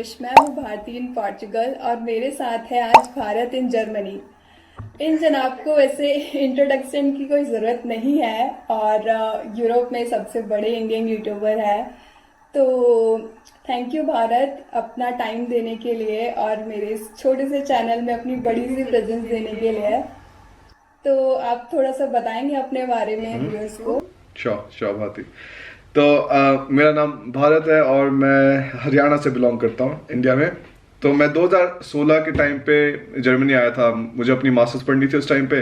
आयुष, मैं हूँ भारती इन पोर्चुगल और मेरे साथ है आज भारत इन जर्मनी। इन जनाब को वैसे इंट्रोडक्शन की कोई ज़रूरत नहीं है और यूरोप में सबसे बड़े इंडियन यूट्यूबर है। तो थैंक यू भारत अपना टाइम देने के लिए और मेरे इस छोटे से चैनल में अपनी बड़ी सी प्रेजेंस देने के लिए। तो आप थोड़ा सा बताएंगे अपने बारे में व्यूअर्स को। Sure sure Bharti. तो मेरा नाम भारत है और मैं हरियाणा से बिलोंग करता हूँ इंडिया में। तो मैं 2016 के टाइम पे जर्मनी आया था। मुझे अपनी मास्टर्स पढ़नी थी उस टाइम पे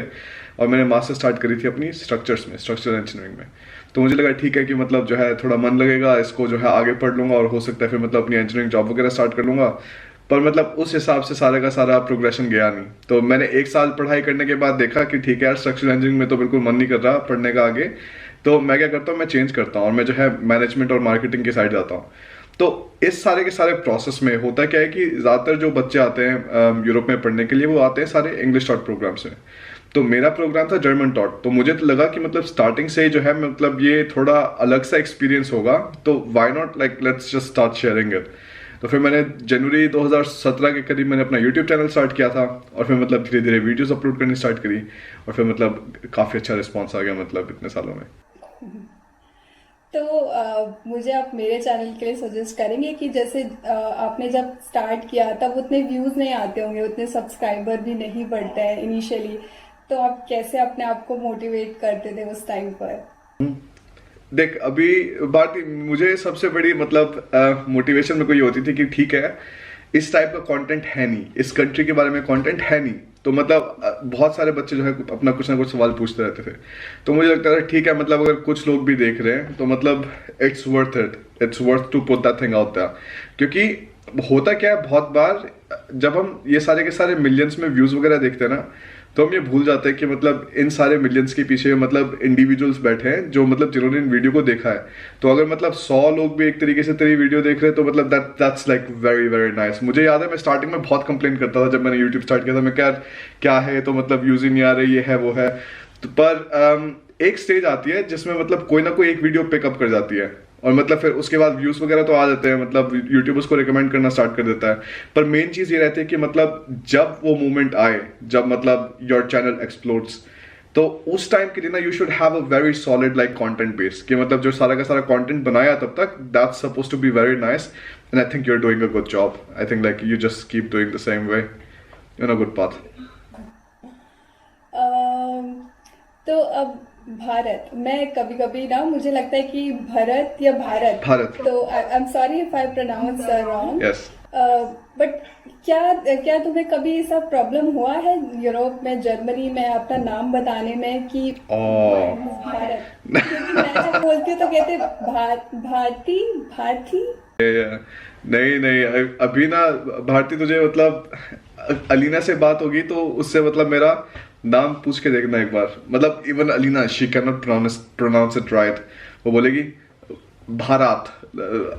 और मैंने मास्टर्स स्टार्ट करी थी अपनी स्ट्रक्चरल इंजीनियरिंग में। तो मुझे लगा ठीक है कि मतलब जो है थोड़ा मन लगेगा, इसको जो है आगे पढ़ लूंगा और हो सकता है फिर मतलब अपनी इंजीनियरिंग जॉब वगैरह स्टार्ट कर लूंगा। पर मतलब उस हिसाब से सारे का सारा प्रोग्रेशन गया नहीं। तो मैंने एक साल पढ़ाई करने के बाद देखा कि ठीक है यार, स्ट्रक्चरल इंजीनियरिंग में तो बिल्कुल मन नहीं कर रहा पढ़ने का आगे। तो मैं क्या करता हूँ, मैं चेंज करता हूँ और मैं जो है मैनेजमेंट और मार्केटिंग की साइड जाता हूँ। तो इस सारे के सारे प्रोसेस में होता क्या है कि ज़्यादातर जो बच्चे आते हैं यूरोप में पढ़ने के लिए वो आते हैं सारे इंग्लिश टॉट प्रोग्राम से। तो मेरा प्रोग्राम था जर्मन टॉट। तो मुझे तो लगा कि मतलब स्टार्टिंग से ही जो है मतलब ये थोड़ा अलग सा एक्सपीरियंस होगा, तो why not like let's just start sharing it. तो फिर मैंने जनवरी 2017 के करीब मैंने अपना यूट्यूब चैनल स्टार्ट किया था और फिर मतलब धीरे धीरे वीडियोस अपलोड करनी स्टार्ट करी और फिर मतलब काफ़ी अच्छा रिस्पॉन्स आ गया मतलब इतने सालों में। तो मुझे आप मेरे चैनल के लिए सजेस्ट करेंगे कि जैसे आपने जब स्टार्ट किया तब उतने व्यूज़ नहीं आते होंगे, उतने सब्सक्राइबर भी नहीं बढ़ते हैं इनिशियली। तो आप कैसे अपने आप को मोटिवेट करते थे उस टाइम पर? देख अभी बात मुझे सबसे बड़ी मतलब मोटिवेशन में कोई होती थी कि ठीक है इस टाइप का कंटेंट है नहीं, इस कंट्री के बारे में कंटेंट है नहीं। तो मतलब बहुत सारे बच्चे जो है अपना कुछ ना कुछ सवाल पूछते रहते थे। तो मुझे लगता था ठीक है मतलब अगर कुछ लोग भी देख रहे हैं तो मतलब it's worth to put that thing out there. क्योंकि होता क्या है बहुत बार जब हम ये सारे के सारे मिलियंस में व्यूज वगैरह देखते हैं ना, तो हम ये भूल जाते हैं कि मतलब इन सारे मिलियंस के पीछे मतलब इंडिविजुअल्स बैठे हैं जो मतलब जिन्होंने इन वीडियो को देखा है। तो अगर मतलब 100 लोग भी एक तरीके से तेरी वीडियो देख रहे हैं तो मतलब that's like very very nice. मुझे याद है मैं स्टार्टिंग में बहुत कंप्लेन करता था जब मैंने यूट्यूब स्टार्ट किया था। मैं क्या है तो मतलब व्यूज ही नहीं आ रहे, ये है वो है। तो पर एक स्टेज आती है जिसमें मतलब कोई ना कोई एक वीडियो पिकअप कर जाती है और मतलब फिर उसके बाद व्यूज वगैरह तो आ जाते हैं, मतलब यूट्यूब उसको रिकमेंड करना स्टार्ट कर देता है। पर मेन चीज ये रहती है कि मतलब जब वो मोमेंट आए जब मतलब योर चैनल एक्सप्लोड्स, तो उस टाइम के लिए ना you should have a very solid like content base कि मतलब जो सारा का सारा कंटेंट बनाया तब तक that's suppose to be very nice and I think you are doing a good job. I think like you just keep doing the same way in a good path. Um, तो अब भारत, मैं कभी कभी ना मुझे लगता है कि भरत या भारत, भारत। तो I am sorry if I pronounce wrong. Yes. But क्या क्या तुम्हें कभी ऐसा प्रॉब्लम हुआ है यूरोप में, जर्मनी में अपना नाम बताने में कि भारत? क्योंकि मैं जब बोलती हूँ तो कहते भारती भारती। नहीं नहीं अभी ना भारती तुझे मतलब अलीना से बात होगी तो उससे मतलब मेरा नाम पूछ के देखना एक बार। मतलब even Alina she can not pronounce it right. वो बोलेगी भारत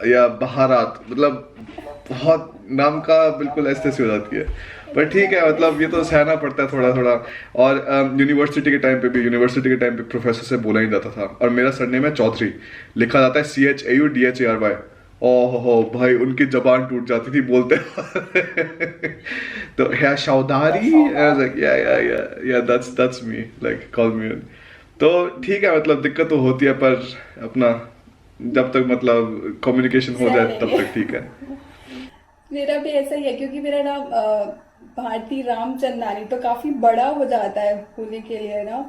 या बहारात, मतलब बहुत नाम का बिल्कुल ऐसे ऐसे हो जाती है। पर ठीक है मतलब ये तो सहना पड़ता है थोड़ा थोड़ा। और यूनिवर्सिटी के टाइम पे प्रोफेसर से बोला ही जाता था और मेरा सरनेम है चौधरी, लिखा जाता है CHAUDHARY। ओह हो भाई उनकी जबान टूट जाती थी बोलते तो है चौधारी, या दैट्स मी लाइक कॉल मी। तो ठीक है मतलब दिक्कत तो होती है पर अपना जब तक मतलब कम्युनिकेशन हो सह जाए तब लेंगे। तक ठीक है। मेरा भी ऐसा ही है क्योंकि मेरा नाम भारती रामचंदानी तो काफी बड़ा हो जाता है बोलने के लिए ना।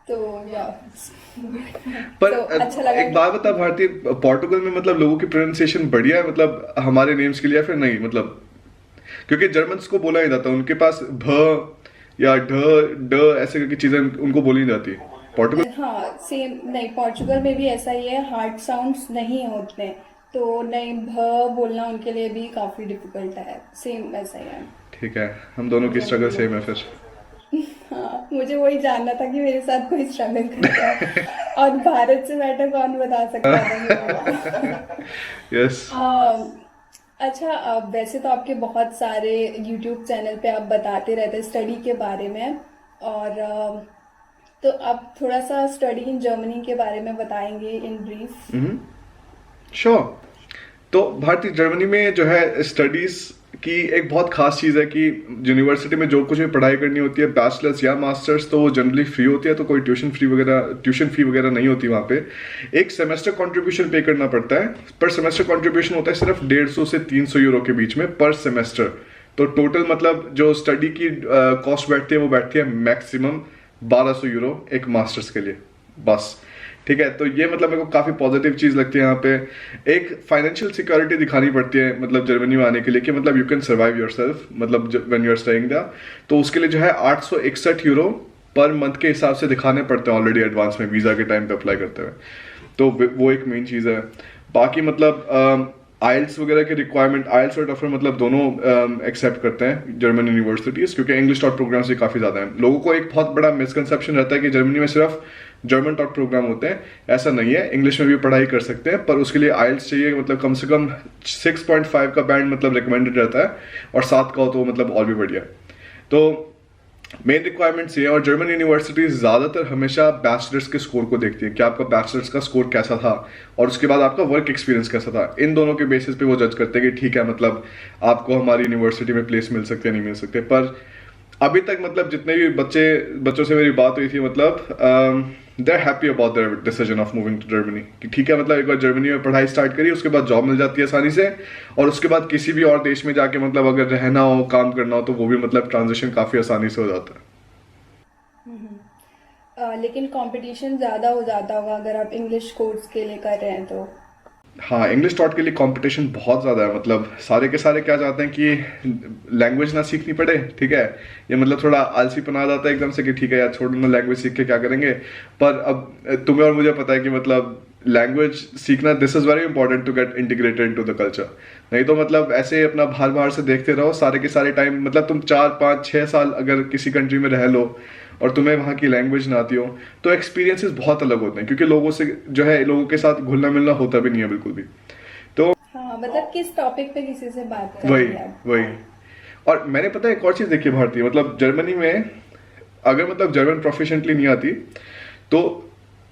तो या पर तो अच्छा लगा एक कि बात बता भारतीय, पोर्टुगल में मतलब लोगों की प्रोनाउंसिएशन बढ़िया है मतलब हमारे नेम्स के लिए या फिर नहीं मतलब? क्योंकि जर्मन्स को बोला ही जाता है उनके पास भ या ढ ड ऐसे करके चीजें उनको बोली नहीं जाती। पोर्टुगल हाँ सेम, नहीं पोर्चुगल में भी ऐसा ही है, हार्ड साउंड्स नहीं है उतने। तो नहीं, भ बोलना उनके लिए भी काफी डिफिकल्ट है, सेम ऐसा ही है ठीक है, हम दोनों की स्ट्रगल जनरली। सेम है फिर। हाँ, मुझे वही जानना था कि मेरे साथ कोई स्ट्रगल करता है और भारत से बेटर कौन बता सकता था ये वाला। यस। अच्छा, वैसे तो आपके बहुत सारे यूट्यूब चैनल पे आप बताते रहते हैं स्टडी के बारे में और तो आप थोड़ा सा स्टडी इन जर्मनी के बारे में बताएंगे इन ब्रीफ? श्योर। तो भारतीय जर्मनी में जो है स्टडीज की एक बहुत खास चीज़ है कि यूनिवर्सिटी में जो कुछ भी पढ़ाई करनी होती है, बैचलर्स या मास्टर्स, तो वो जनरली फ्री होती है, तो कोई ट्यूशन फी वगैरह नहीं होती वहाँ पे। एक सेमेस्टर कंट्रीब्यूशन पे करना पड़ता है, पर सेमेस्टर कंट्रीब्यूशन होता है सिर्फ 150 से 300 यूरो के बीच में पर सेमेस्टर। तो टोटल मतलब जो स्टडी की कॉस्ट बैठती है वो बैठती है मैक्सिमम 1200 यूरो एक मास्टर्स के लिए बस। ठीक है, तो ये मतलब मेरे को काफी पॉजिटिव चीज लगती है यहाँ पे। एक फाइनेंशियल सिक्योरिटी दिखानी पड़ती है मतलब जर्मनी में आने के लिए कि मतलब यू कैन सर्वाइव योरसेल्फ, मतलब when you are staying there. तो उसके लिए जो है 861 यूरो पर मंथ के हिसाब से दिखाने पड़ते हैं ऑलरेडी एडवांस में वीजा के टाइम पे अप्लाई करते हुए। तो वो एक मेन चीज है। बाकी मतलब आइल्स वगैरह के रिक्वायरमेंट, आइल्स और टफर मतलब दोनों एक्सेप्ट करते हैं जर्मन यूनिवर्सिटीज, क्योंकि इंग्लिश टॉट प्रोग्राम्स भी काफी ज्यादा हैं। लोगों को एक बहुत बड़ा मिसकंसेप्शन रहता है कि जर्मनी में सिर्फ जर्मन टॉट प्रोग्राम होते हैं, ऐसा नहीं है। इंग्लिश में भी पढ़ाई कर सकते हैं, पर उसके लिए आइल्स चाहिए, मतलब कम से कम 6.5 का बैंड मतलब रिकमेंडेड रहता है, और 7 का हो तो मतलब और भी बढ़िया। तो मेन रिक्वायरमेंट्स ये है। और जर्मन यूनिवर्सिटीज ज्यादातर हमेशा बैचलर्स के स्कोर को देखती है कि आपका बैचलर्स का स्कोर कैसा था और उसके बाद आपका वर्क एक्सपीरियंस कैसा था। इन दोनों के बेसिस पे वो जज करते हैं कि ठीक है मतलब आपको हमारी यूनिवर्सिटी में प्लेस मिल सकते हैं, नहीं मिल सकते। पर अभी तक मतलब जितने भी बच्चों से मेरी बात हुई थी, मतलब they are happy about their decision of moving to Germany. कि ठीक है मतलब एक बार जर्मनी में पढ़ाई स्टार्ट करी, उसके बाद जॉब मिल जाती है आसानी से, और उसके बाद किसी भी और देश में जाके मतलब अगर रहना हो, काम करना हो, तो वो भी मतलब ट्रांजिशन काफी आसानी से हो जाता है। लेकिन कंपटीशन ज़्यादा हो जाता होगा अगर आप इंग्लिश कोर्स के लिए कर रहे हैं तो। हाँ, इंग्लिश टॉट के लिए कंपटीशन बहुत ज़्यादा है। मतलब सारे के सारे क्या चाहते हैं कि लैंग्वेज ना सीखनी पड़े, ठीक है। ये मतलब थोड़ा आलसीपना आ जाता है एकदम से कि ठीक है यार छोड़ो ना, लैंग्वेज सीख के क्या करेंगे। पर अब तुम्हें और मुझे पता है कि मतलब लैंग्वेज सीखना, this is very important to get integrated into the culture. नहीं तो मतलब ऐसे अपना बाहर बाहर से देखते रहो सारे के सारे टाइम, मतलब तुम 4 5 6 साल अगर किसी कंट्री में रह लो और तुम्हें वहाँ की लैंग्वेज ना आती हो, तो एक्सपीरियंसेस बहुत अलग होते हैं, क्योंकि लोगों से जो है लोगों के साथ घुलना मिलना होता भी नहीं है बिल्कुल भी। तो हाँ, मतलब किस टॉपिक पे किसी से बात कर वही रहे हैं आप? वही और मैंने पता है एक और चीज देखी है भारतीय, मतलब जर्मनी में अगर मतलब जर्मन प्रोफिशिएंटली नहीं आती तो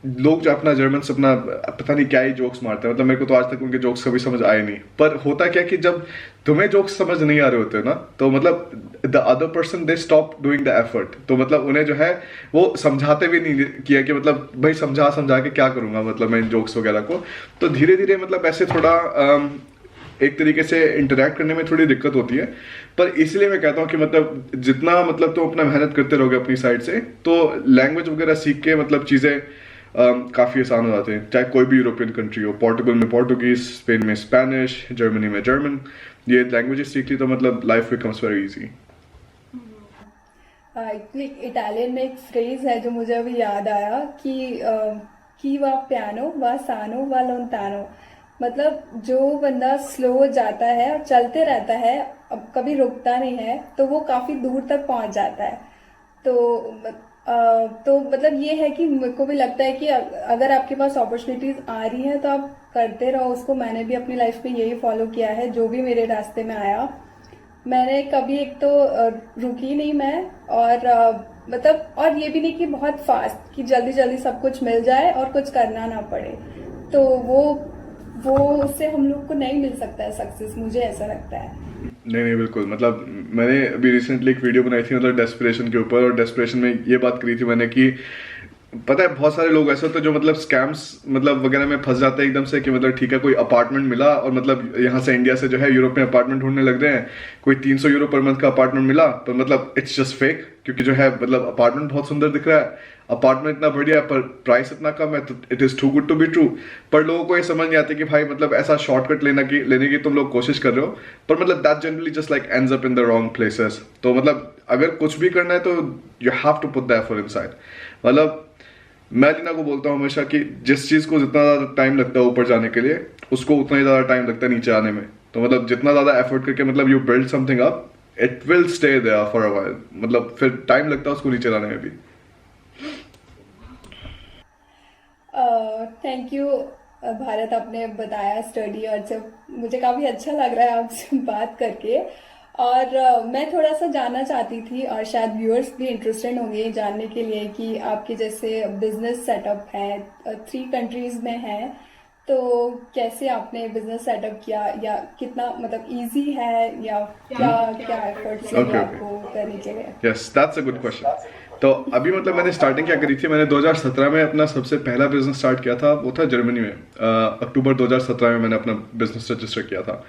लोग जो अपना जर्मन से अपना पता नहीं क्या ही जोक्स मारते हैं। मतलब मेरे को तो आज तक उनके जोक्स कभी समझ आए नहीं। पर होता क्या कि जब तुम्हें जोक्स समझ नहीं आ रहे होते ना, तो मतलब the other person they stop doing the effort. तो मतलब उन्हें जो है वो समझाते भी नहीं किया कि मतलब भाई समझा समझा के क्या करूंगा मतलब मैं इन जोक्स वगैरह को। तो धीरे धीरे मतलब ऐसे थोड़ा एक तरीके से इंटरेक्ट करने में थोड़ी दिक्कत होती है। पर इसलिए मैं कहता हूँ कि मतलब जितना मतलब तुम अपना मेहनत करते रहोगे अपनी साइड से, तो लैंग्वेज वगैरह सीख के मतलब चीज़ें काफ़ी आसान हो जाते हैं। चाहे कोई भी यूरोपियन कंट्री हो, पोर्टुगल में पोर्टुगीज, स्पेन में स्पेनिश, जर्मनी में जर्मन, ये लैंग्वेजेस सीख ली तो मतलब life becomes very easy. Italian में एक फ्रेज है जो मुझे अभी याद आया कि वा पियानो वा सानो वा लोंतानो। मतलब जो बंदा स्लो जाता है और चलते रहता है, अब कभी रुकता नहीं है, तो वो काफी दूर तक पहुंच जाता है। तो मतलब ये है कि मेरे को भी लगता है कि अगर आपके पास अपॉर्चुनिटीज आ रही हैं तो आप करते रहो उसको। मैंने भी अपनी लाइफ में यही फॉलो किया है, जो भी मेरे रास्ते में आया मैंने कभी एक तो रुकी नहीं मैं, और मतलब और ये भी नहीं कि बहुत फास्ट कि जल्दी जल्दी सब कुछ मिल जाए और कुछ करना ना पड़े। तो वो उससे हम लोग को नहीं मिल सकता है सक्सेस, मुझे ऐसा लगता है। नहीं नहीं बिल्कुल, मतलब मैंने अभी रिसेंटली एक वीडियो बनाई थी मतलब डेस्परेशन के ऊपर, और डेस्परेशन में ये बात करी थी मैंने कि पता है बहुत सारे लोग ऐसे होते हैं जो मतलब स्कैम्स मतलब वगैरह में फंस जाते हैं एकदम से कि मतलब ठीक है कोई अपार्टमेंट मिला, और मतलब यहाँ से इंडिया से जो है यूरोप में अपार्टमेंट ढूंढने लग रहे हैं। कोई 300 यूरो पर मंथ का अपार्टमेंट मिला, पर मतलब इट्स जस्ट फेक, क्योंकि जो है मतलब अपार्टमेंट बहुत सुंदर दिख रहा है, अपार्टमेंट इतना बढ़िया है, पर प्राइस इतना कम है, तो it is too good to be true. पर लोगों को ये समझ नहीं आती कि भाई मतलब ऐसा शॉर्टकट लेने की तुम लोग कोशिश कर रहे हो, पर मतलब that generally just like ends up in the wrong places. तो मतलब अगर कुछ भी करना है तो you have to put the effort inside. मतलब मैं लीना को बोलता हूँ हमेशा कि जिस चीज को जितना ज्यादा टाइम लगता है ऊपर जाने के लिए, उसको उतना ही ज्यादा टाइम लगता है नीचे आने में। तो मतलब जितना ज्यादा एफर्ट करके मतलब you build something up, it will stay there for a while. मतलब फिर टाइम लगता है उसको नीचे लाने में भी। थैंक यू भारत, आपने बताया स्टडी, और जब मुझे काफ़ी अच्छा लग रहा है आपसे बात करके। और मैं थोड़ा सा जानना चाहती थी, और शायद व्यूअर्स भी इंटरेस्टेड होंगे जानने के लिए, कि आपके जैसे बिजनेस सेटअप है 3 कंट्रीज में है, तो कैसे आपने बिजनेस सेटअप किया, या कितना मतलब इजी है, या क्या क्या एफर्ट्स लगे ओके ओके, आपको करने के लिए? Yes that's a good question. तो अभी मतलब मैंने स्टार्टिंग क्या करी थी, मैंने 2017 में अपना सबसे पहला बिजनेस स्टार्ट किया था, वो था जर्मनी में। अक्टूबर 2017 में मैंने अपना बिजनेस रजिस्टर किया था।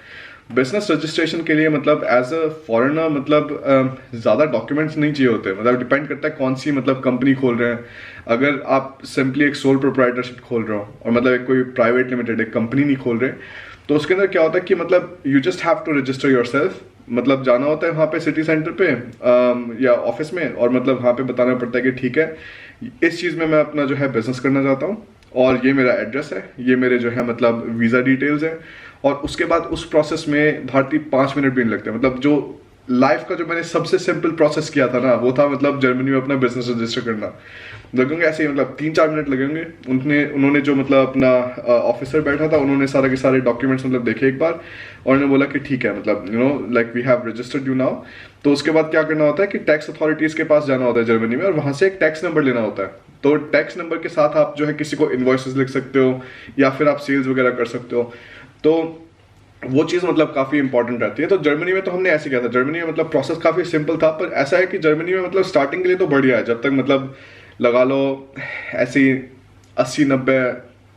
बिजनेस रजिस्ट्रेशन के लिए मतलब एज अ फॉरेनर मतलब ज़्यादा डॉक्यूमेंट्स नहीं चाहिए होते, मतलब डिपेंड करता है कौन सी मतलब कंपनी खोल रहे हैं। अगर आप सिंपली एक सोल प्रोप्राइटरशिप खोल रहे हो और मतलब एक कोई प्राइवेट लिमिटेड एक कंपनी नहीं खोल रहे, तो उसके अंदर क्या होता है कि मतलब you just have to register yourself. मतलब जाना होता है वहाँ पे सिटी सेंटर पे या ऑफिस में, और मतलब वहाँ पे बताना पड़ता है कि ठीक है इस चीज़ में मैं अपना जो है बिजनेस करना चाहता हूँ, और ये मेरा एड्रेस है, ये मेरे जो है मतलब वीज़ा डिटेल्स है। और उसके बाद उस प्रोसेस में भारतीय 5 मिनट भी नहीं लगते। मतलब जो लाइफ का जो मैंने सबसे सिंपल प्रोसेस किया था ना, वो था मतलब जर्मनी में अपना बिजनेस रजिस्टर करना। लगेंगे ऐसे ही मतलब 3-4 मिनट लगेंगे। उन्होंने जो मतलब अपना ऑफिसर बैठा था, उन्होंने सारे के सारे डॉक्यूमेंट्स मतलब देखे एक बार, और उन्होंने बोला कि ठीक है मतलब like we have registered you now. तो उसके बाद क्या करना होता है कि टैक्स अथॉरिटीज के पास जाना होता है जर्मनी में, और वहां से एक टैक्स नंबर लेना होता है। तो टैक्स नंबर के साथ आप जो है किसी को इन्वॉइसेस लिख सकते हो, या फिर आप सेल्स वगैरह कर सकते हो। तो वो चीज़ मतलब काफ़ी इंपॉर्टेंट रहती है। तो जर्मनी में तो हमने ऐसे किया था। जर्मनी में मतलब प्रोसेस काफ़ी सिंपल था, पर ऐसा है कि जर्मनी में मतलब स्टार्टिंग के लिए तो बढ़िया है, जब तक मतलब लगा लो ऐसी 80-90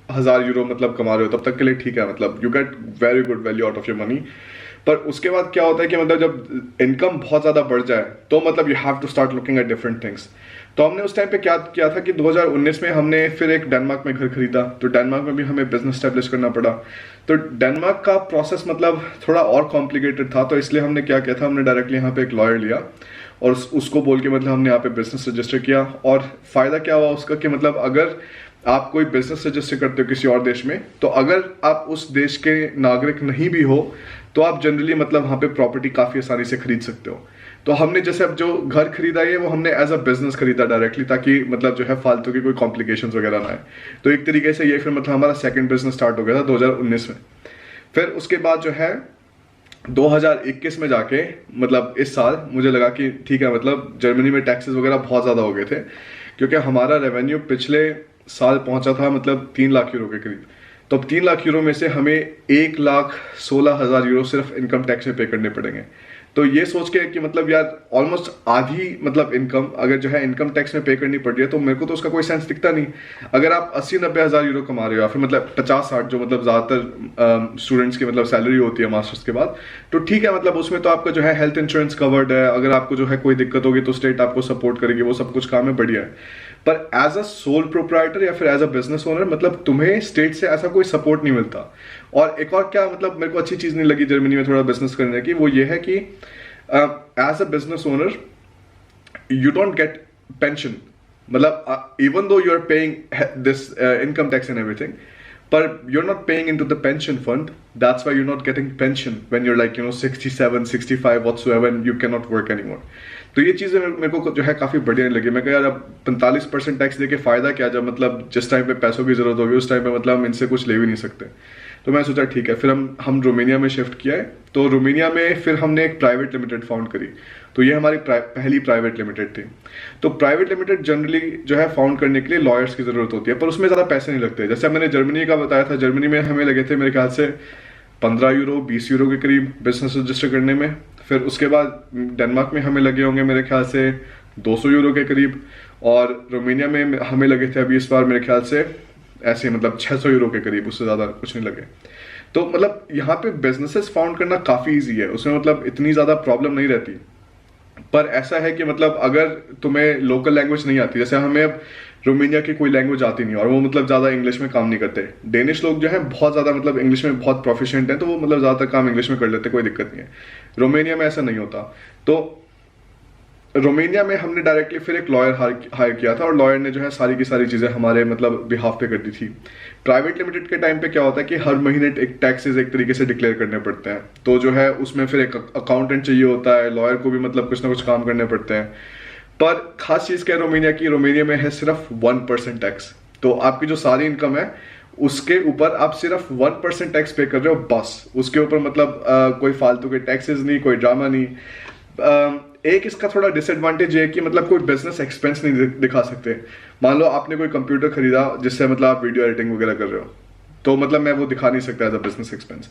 हज़ार यूरो मतलब कमा रहे हो, तब तक के लिए ठीक है, मतलब you get very good value out of your money. पर उसके बाद क्या होता है कि मतलब जब इनकम बहुत ज़्यादा बढ़ जाए, तो मतलब you have to start looking at different things. तो हमने उस टाइम पे क्या किया था कि 2019 में हमने फिर एक डेनमार्क में घर खरीदा। तो डेनमार्क में भी हमें बिजनेस स्टैब्लिश करना पड़ा। तो डेनमार्क का प्रोसेस मतलब थोड़ा और कॉम्प्लिकेटेड था, तो इसलिए हमने क्या किया था, हमने डायरेक्टली यहाँ पे एक लॉयर लिया, और उसको बोल के मतलब हमने यहाँ पे बिजनेस रजिस्टर किया। और फायदा क्या हुआ उसका कि मतलब अगर आप कोई बिजनेस रजिस्टर करते हो किसी और देश में, तो अगर आप उस देश के नागरिक नहीं भी हो, तो आप जनरली मतलब वहाँ पे प्रॉपर्टी काफ़ी आसानी से खरीद सकते हो। तो हमने जैसे अब जो घर खरीदा है वो हमने एज अ बिजनेस खरीदा डायरेक्टली, ताकि मतलब जो है फालतू की कोई कॉम्प्लिकेशंस वगैरह ना आए। तो एक तरीके से ये फिर मतलब हमारा सेकंड बिजनेस स्टार्ट हो गया था 2019 में। फिर उसके बाद जो है 2021 में जाके मतलब इस साल मुझे लगा कि ठीक है, मतलब जर्मनी में टैक्सेस वगैरह बहुत ज़्यादा हो गए थे, क्योंकि हमारा रेवेन्यू पिछले साल पहुंचा था मतलब 3 लाख यूरो के करीब। तो अब 3 लाख यूरो में से हमें 1,16,000 यूरो सिर्फ इनकम टैक्स में पे करने पड़ेंगे। तो ये सोच के कि मतलब यार ऑलमोस्ट आधी मतलब इनकम अगर जो है इनकम टैक्स में पे करनी पड़ रही है, तो मेरे को तो उसका कोई सेंस दिखता नहीं। अगर आप 80-90 हज़ार यूरो कमा रहे हो, या फिर मतलब 50-60 जो मतलब ज़्यादातर स्टूडेंट्स की मतलब सैलरी होती है मास्टर्स के बाद, तो ठीक है, मतलब उसमें तो आपका जो है हेल्थ इंश्योरेंस कवर्ड है। अगर आपको जो है कोई दिक्कत होगी तो स्टेट आपको सपोर्ट करेगी, वो सब कुछ काम है, बढ़िया है। पर एज अ सोल प्रोप्राइटर या फिर एज अ बिजनेस ओनर मतलब तुम्हें स्टेट से ऐसा कोई सपोर्ट नहीं मिलता। और एक और क्या मतलब मेरे को अच्छी चीज़ नहीं लगी जर्मनी में थोड़ा बिजनेस करने की, वो ये है कि as a business owner you don't get pension. मतलब even though you're paying this income tax and everything, but you're not paying into the pension fund. That's why you're not getting pension when you're like 67, 65 whatsoever and you cannot work anymore. तो ये चीज़ें मेरे को जो है काफ़ी बढ़िया लगी। मैं कहा यार अब 45% टैक्स देके फ़ायदा क्या, जब मतलब जिस टाइम पे पैसों की ज़रूरत होगी उस टाइम पे मतलब हम इनसे कुछ ले भी नहीं सकते। तो मैं सोचा ठीक है, फिर हम रोमानिया में शिफ्ट किया है। तो रोमानिया में फिर हमने एक प्राइवेट लिमिटेड फाउंड करी। तो ये हमारी पहली प्राइवेट लिमिटेड थी। तो प्राइवेट लिमिटेड जनरली जो है फाउंड करने के लिए लॉयर्स की ज़रूरत होती है, पर उसमें ज़्यादा पैसे नहीं लगते। जैसे मैंने जर्मनी का बताया था, जर्मनी में हमें लगे थे मेरे ख्याल से 15 यूरो 20 यूरो के करीब बिजनेस रजिस्टर करने में। फिर उसके बाद डेनमार्क में हमें लगे होंगे मेरे ख्याल से 200 यूरो के करीब, और रोमानिया में हमें लगे थे अभी इस बार मेरे ख्याल से ऐसे मतलब 600 यूरो के करीब, उससे ज़्यादा कुछ नहीं लगे। तो मतलब यहाँ पे बिजनेसेस फाउंड करना काफ़ी ईजी है, उसमें मतलब इतनी ज़्यादा प्रॉब्लम नहीं रहती। पर ऐसा है कि मतलब अगर तुम्हें लोकल लैंग्वेज नहीं आती, जैसे हमें अब रोमानिया की कोई लैंग्वेज आती नहीं, और वो मतलब ज़्यादा इंग्लिश में काम नहीं करते। डेनिश लोग जो है बहुत ज़्यादा मतलब इंग्लिश में बहुत प्रोफिशिएंट हैं, तो वो मतलब ज़्यादातर काम इंग्लिश में कर लेते, कोई दिक्कत नहीं है। रोमानिया में ऐसा नहीं होता। तो रोमानिया में हमने डायरेक्टली फिर एक लॉयर हायर किया था, और लॉयर ने जो है सारी की सारी चीज़ें हमारे मतलब बिहाफ पे कर दी थी। प्राइवेट लिमिटेड के टाइम पे क्या होता है कि हर महीने एक टैक्सेस एक तरीके से डिक्लेयर करने पड़ते हैं। तो जो है उसमें फिर एक अकाउंटेंट चाहिए होता है, लॉयर को भी मतलब कुछ ना कुछ काम करने पड़ते हैं। पर खास चीज़ क्या है रोमानिया की, रोमानिया में है सिर्फ 1% टैक्स। तो आपकी जो सारी इनकम है उसके ऊपर आप सिर्फ 1% टैक्स पे कर रहे हो, बस। उसके ऊपर मतलब कोई फालतू के टैक्सेस नहीं, कोई ड्रामा नहीं। एक इसका थोड़ा डिसएडवांटेज है कि मतलब कोई बिजनेस एक्सपेंस नहीं दिखा सकते। मान लो आपने कोई कंप्यूटर खरीदा जिससे मतलब आप वीडियो एडिटिंग वगैरह कर रहे हो, तो मतलब मैं वो दिखा नहीं सकता एज अ बिजनेस एक्सपेंस।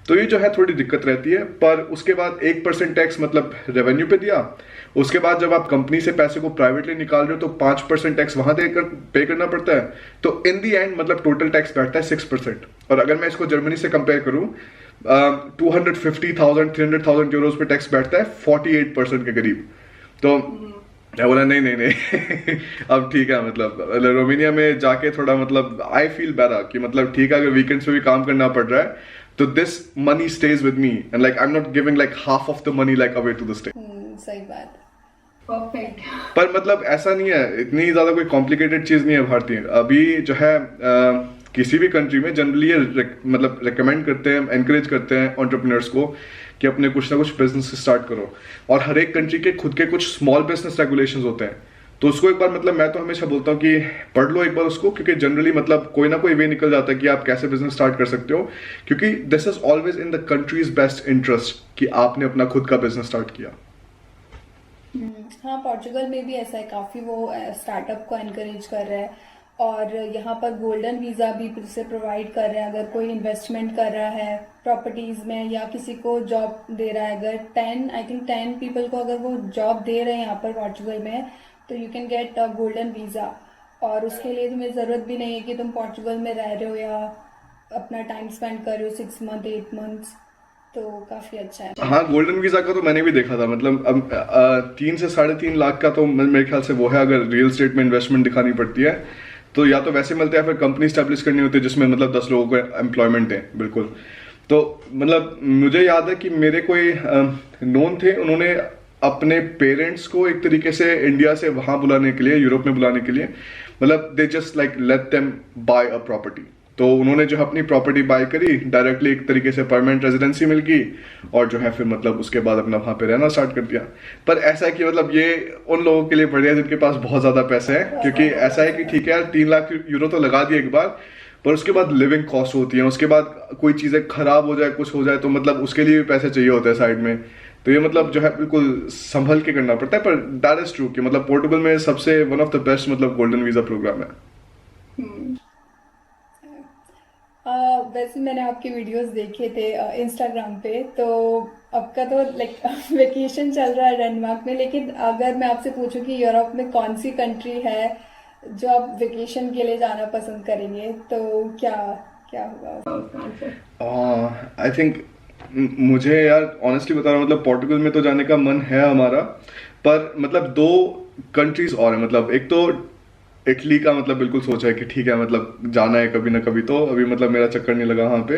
तो ये जो है थोड़ी दिक्कत रहती है। पर उसके बाद 1% टैक्स मतलब रेवेन्यू पे दिया, उसके बाद जब आप कंपनी से पैसे को प्राइवेटली निकाल रहे हो तो 5% टैक्स वहां पे करना पड़ता है। तो इन दी एंड मतलब टोटल टैक्स बैठता है 6%। और अगर मैं इसको जर्मनी से कंपेयर करूं, 250,000 300,000 यूरोज पे टैक्स बैठता है 48% के करीब। तो मैं बोला नहीं नहीं नहीं अब ठीक है, मतलब रोमानिया में जाके थोड़ा मतलब आई फील बेटर कि मतलब ठीक है, अगर वीकेंड्स पे भी काम करना पड़ रहा है तो this money stays with me and like I am not giving like half of the money like away to the state. सही बात, परफेक्ट। पर मतलब ऐसा नहीं है, इतनी ज्यादा कोई कॉम्प्लिकेटेड चीज नहीं है भारतीय। अभी जो है किसी भी कंट्री में जनरली ये मतलब रेकमेंड करते हैं, एनकरेज करते हैं एंटरप्रेन्योर्स को कि अपने कुछ ना कुछ बिजनेस स्टार्ट करो। और हर एक कंट्री के खुद के कुछ स्मॉल बिजनेस रेगुलेशंस होते हैं, तो उसको एक बार मतलब मैं तो हमेशा बोलता हूँ कि पढ़ लो एक बार उसको, क्योंकि जनरली मतलब कोई ना कोई वे निकल जाता है कि आप कैसे बिजनेस स्टार्ट कर सकते हो, क्योंकि this is always in the countries best interest कि आपने अपना खुद का बिजनेस स्टार्ट किया। हाँ, पोर्चुगल में भी ऐसा है, काफ़ी वो स्टार्टअप को एनकरेज कर रहा है। और यहाँ पर गोल्डन वीज़ा भी से प्रोवाइड कर रहे हैं अगर कोई इन्वेस्टमेंट कर रहा है प्रॉपर्टीज़ में, या किसी को जॉब दे रहा है। अगर 10 पीपल को अगर वो जॉब दे रहे हैं यहाँ पर पोर्चुगल में, तो you can get a golden visa. और उसके लिए तुम्हें ज़रूरत भी नहीं है कि तुम पोर्चुगल में रह रहे हो या अपना टाइम स्पेंड कर रहे हो 6 मंथ 8 मंथ्स। तो काफ़ी अच्छा है। हाँ, गोल्डन वीजा का तो मैंने भी देखा था, मतलब अब 3 से 3.5 लाख का तो मेरे ख्याल से वो है। अगर रियल एस्टेट में इन्वेस्टमेंट दिखानी पड़ती है तो या तो वैसे मिलते हैं, फिर कंपनी स्टैब्लिश करनी होती है जिसमें मतलब 10 लोगों को एम्प्लॉयमेंट है। बिल्कुल। तो मतलब मुझे याद है कि मेरे कोई नोन थे, उन्होंने अपने पेरेंट्स को एक तरीके से इंडिया से वहां बुलाने के लिए, यूरोप में बुलाने के लिए, मतलब they just like let them by a property. तो उन्होंने जो है अपनी प्रॉपर्टी बाय करी, डायरेक्टली एक तरीके से परमानेंट रेजिडेंसी मिल गई, और जो है फिर मतलब उसके बाद अपना वहां पे रहना स्टार्ट कर दिया। पर ऐसा है कि मतलब ये उन लोगों के लिए बढ़िया जिनके पास बहुत ज्यादा पैसे हैं, क्योंकि ऐसा है कि ठीक है यार 3 लाख यूरो तो लगा दिए एक बार, पर उसके बाद लिविंग कॉस्ट होती है, उसके बाद कोई चीजें खराब हो जाए, कुछ हो जाए, तो मतलब उसके लिए भी पैसे चाहिए होते हैं साइड में। तो ये मतलब जो है बिल्कुल संभल के करना पड़ता है। पर दैट इज ट्रू कि मतलब पोर्टुगल में सबसे वन ऑफ द बेस्ट मतलब गोल्डन वीजा प्रोग्राम है। वैसे मैंने आपके वीडियोस देखे थे इंस्टाग्राम पे, तो आपका तो लाइक वेकेशन चल रहा है डेनमार्क में, लेकिन अगर मैं आपसे पूछूं कि यूरोप में कौन सी कंट्री है जो आप वेकेशन के लिए जाना पसंद करेंगे, तो क्या क्या होगा? आई थिंक मुझे यार ऑनेस्टली बता रहा हूँ, मतलब पोर्टुगल में तो जाने का मन है हमारा, पर मतलब 2 कंट्रीज और है। मतलब एक तो इटली का मतलब बिल्कुल सोचा है कि ठीक है मतलब जाना है कभी ना कभी, तो अभी मतलब मेरा चक्कर नहीं लगा वहाँ पे।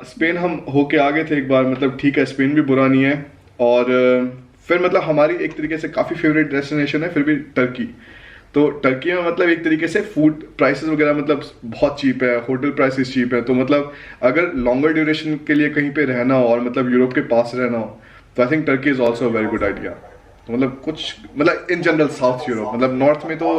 स्पेन हम होके आ गए थे एक बार, मतलब ठीक है स्पेन भी बुरा नहीं है। और फिर मतलब हमारी एक तरीके से काफ़ी फेवरेट डेस्टिनेशन है फिर भी टर्की। तो टर्की में मतलब एक तरीके से फूड प्राइसेस वगैरह मतलब बहुत चीप है, होटल प्राइसेस चीप है। तो मतलब अगर लॉन्गर ड्यूरेशन के लिए कहीं पे रहना हो और मतलब यूरोप के पास रहना हो, तो I think Turkey is also very good idea. तो मतलब कुछ मतलब इन जनरल साउथ यूरोप, मतलब नॉर्थ में तो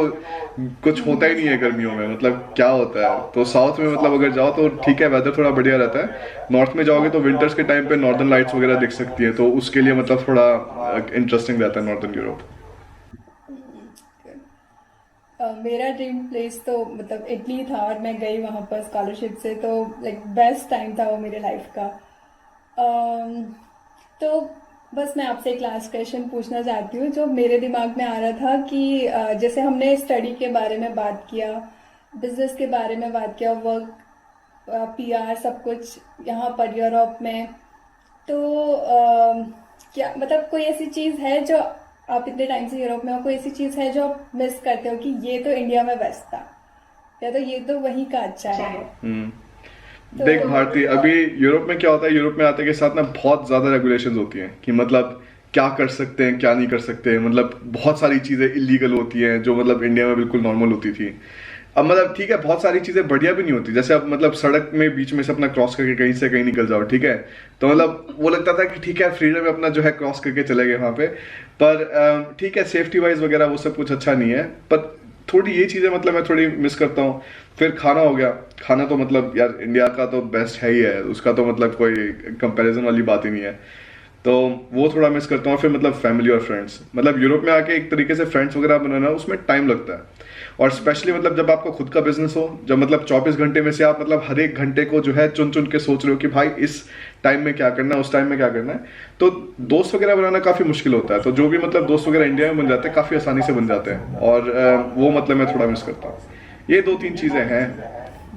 कुछ होता ही नहीं है गर्मियों में, मतलब क्या होता है। तो साउथ में मतलब अगर जाओ तो ठीक है, वेदर थोड़ा बढ़िया रहता है। नॉर्थ में जाओगे तो विंटर्स के टाइम पे नॉर्दर्न लाइट्स वगैरह दिख सकती है, तो उसके लिए मतलब थोड़ा इंटरेस्टिंग रहता है नॉर्दर्न यूरोप। मेरा ड्रीम प्लेस तो मतलब इटली था, और मैं गई वहाँ पर स्कॉलरशिप से, तो लाइक बेस्ट टाइम था वो मेरे लाइफ का। तो बस मैं आपसे एक लास्ट क्वेश्चन पूछना चाहती हूँ जो मेरे दिमाग में आ रहा था कि जैसे हमने स्टडी के बारे में बात किया, बिजनेस के बारे में बात किया, वर्क, पीआर, सब कुछ यहाँ पर यूरोप में, तो क्या मतलब कोई ऐसी चीज़ है जो आप इतने टाइम से यूरोप में हो, कोई ऐसी चीज़ है जो आप मिस करते हो कि ये तो इंडिया में बेस्ट था, या तो ये तो वहीं का अच्छा है? देख भारती, अभी यूरोप में क्या होता है, यूरोप में आते के साथ ना बहुत ज्यादा रेगुलेशंस होती हैं कि मतलब क्या कर सकते हैं क्या नहीं कर सकते। मतलब बहुत सारी चीजें इलीगल होती हैं जो मतलब इंडिया में बिल्कुल नॉर्मल होती थी। अब मतलब ठीक है, बहुत सारी चीजें बढ़िया भी नहीं होती, जैसे अब मतलब सड़क में बीच में से अपना क्रॉस करके कहीं से कहीं निकल जाओ, ठीक है, तो मतलब वो लगता था कि ठीक है फ्रीडम अपना जो है क्रॉस करके चले गए वहां पे। पर ठीक है, सेफ्टी वाइज वगैरह वो सब कुछ अच्छा नहीं है, पर थोड़ी ये चीजें मतलब मैं थोड़ी मिस करता हूँ। फिर खाना हो गया, खाना तो मतलब यार इंडिया का तो बेस्ट है ही है, उसका तो मतलब कोई कंपैरिजन वाली बात ही नहीं है, तो वो थोड़ा मिस करता हूँ। फिर मतलब फैमिली और फ्रेंड्स, मतलब यूरोप में आके एक तरीके से फ्रेंड्स वगैरह बनाना उसमें टाइम लगता है, और स्पेशली मतलब जब आपका खुद का बिजनेस हो, जब मतलब 24 घंटे में से आप मतलब हर एक घंटे को जो है चुन चुन के सोच रहे हो कि भाई इस टाइम में क्या करना है, उस टाइम में क्या करना है, तो दोस्त वगैरह बनाना काफी मुश्किल होता है। तो जो भी मतलब दोस्त वगैरह इंडिया में बन जाते हैं काफी आसानी से बन जाते हैं, और वो मतलब मैं थोड़ा मिस करता हूँ। ये 2-3 चीजें हैं,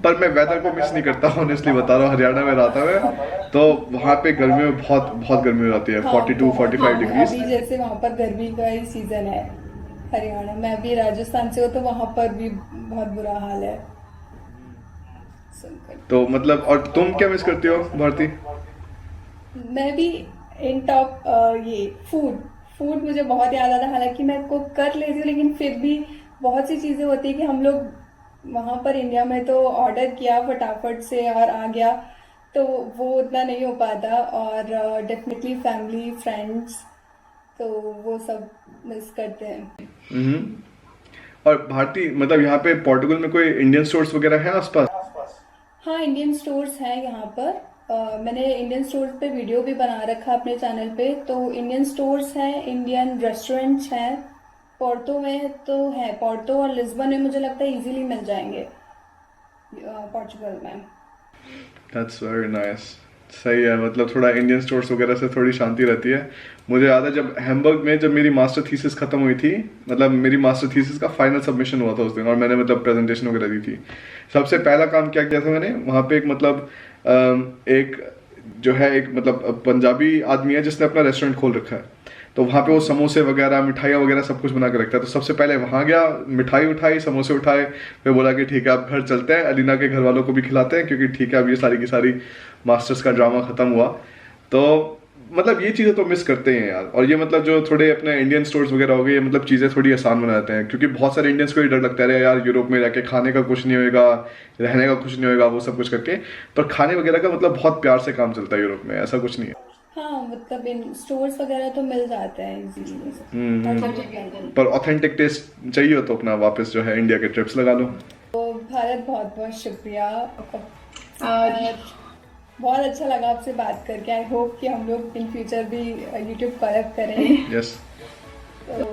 पर मैं वेदर को मिस नहीं करता, ऑनेस्टली बता रहा हूँ। हरियाणा में रहता मैं, तो वहाँ पे गर्मी में बहुत बहुत गर्मी हो जाती है, 42-45 डिग्रीज। अभी जैसे वहाँ पर गर्मी का ही सीजन है हरियाणा में, अभी राजस्थान से हो तो वहाँ पर भी बहुत बुरा हाल है। तो मतलब, और तुम क्या मिस करती हो भारती? मैं भी इन टॉप ये फूड मुझे बहुत याद आता है। हालांकि मैं कुक कर लेती हूँ, लेकिन फिर भी बहुत सी चीजें होती है कि हम लोग वहां पर इंडिया में तो ऑर्डर किया फटाफट से और आ गया, तो वो उतना नहीं हो पाता। और डेफिनेटली फैमिली फ्रेंड्स, तो वो सब मिस करते हैं। और भारती मतलब यहाँ पे पोर्टुगल में कोई इंडियन स्टोर्स वगैरह है आसपास? हाँ, इंडियन स्टोर्स हैं यहाँ पर। मैंने इंडियन स्टोर्स पे वीडियो भी बना रखा अपने चैनल पे। तो इंडियन स्टोर्स हैं, इंडियन रेस्टोरेंट्स हैं। पोर्टो में तो है, पोर्टो और लिस्बन में मुझे लगता है इजीली मिल जाएंगे पोर्चुगल में। That's very nice. सही है, मतलब थोड़ा इंडियन स्टोर्स वगैरह से थोड़ी शांति रहती है। मुझे याद है जब हैम्बर्ग में जब मेरी मास्टर थीसिस खत्म हुई थी, मतलब मेरी मास्टर थीसिस का फाइनल सबमिशन हुआ था उस दिन, और मैंने मतलब प्रेजेंटेशन वगैरह दी थी। सबसे पहला काम क्या किया था मैंने वहाँ पे, एक मतलब एक जो है एक मतलब पंजाबी आदमी है जिसने अपना रेस्टोरेंट खोल रखा है, तो वहाँ पे वो समोसे वगैरह मिठाइयाँ वगैरह सब कुछ बना के रखता है। तो सबसे पहले वहाँ गया, मिठाई उठाई, समोसे उठाए, फिर बोला कि ठीक है अब घर चलते हैं, अलीना के घर वालों को भी खिलाते हैं, क्योंकि ठीक है अब ये सारी की सारी मास्टर्स का ड्रामा खत्म हुआ। तो मतलब ये चीज़ें तो मिस करते हैं यार। और ये मतलब जो थोड़े अपने इंडियन स्टोर्स वगैरह हो गए, ये मतलब चीज़ें थोड़ी आसान बना देते हैं, क्योंकि बहुत सारे इंडियंस को ये डर लगता है यार यूरोप में रह के खाने का कुछ नहीं होएगा, रहने का कुछ नहीं होएगा, वो सब कुछ करके। पर खाने वगैरह का मतलब बहुत प्यार से काम चलता है यूरोप में, ऐसा कुछ नहीं है। हाँ, मतलब इन स्टोर्स वगैरह तो मिल जाते हैं इजीली। पर ऑथेंटिक टेस्ट चाहिए हो तो अपना वापस जो है इंडिया के ट्रिप्स लगा लो। तो भारत बहुत बहुत शुक्रिया, और बहुत अच्छा लगा आपसे बात करके। आई होप कि हम लोग इन फ्यूचर भी यूट्यूब कलेक्ट करें। यस। तो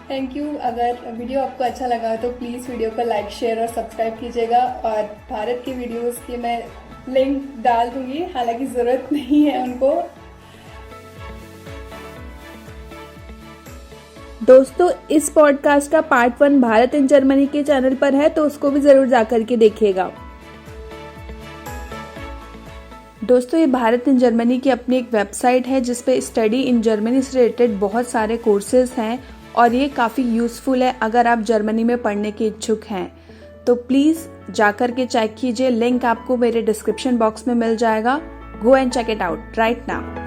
थैंक यू। अगर वीडियो आपको अच्छा लगा तो प्लीज़ वीडियो को लाइक शेयर और सब्सक्राइब कीजिएगा। और भारत की वीडियोस की मैं लिंक डाल दूंगी, हालांकि ज़रूरत नहीं है उनको। दोस्तों, इस पॉडकास्ट का पार्ट 1 भारत इन जर्मनी के चैनल पर है, तो उसको भी ज़रूर जाकर के देखिएगा। दोस्तों, ये भारत इन जर्मनी की अपनी एक वेबसाइट है जिस पे स्टडी इन जर्मनी से रिलेटेड बहुत सारे कोर्सेज हैं, और ये काफ़ी यूज़फुल है अगर आप जर्मनी में पढ़ने के इच्छुक हैं। तो प्लीज़ जाकर के चेक कीजिए, लिंक आपको मेरे डिस्क्रिप्शन बॉक्स में मिल जाएगा। Go and check it out right now.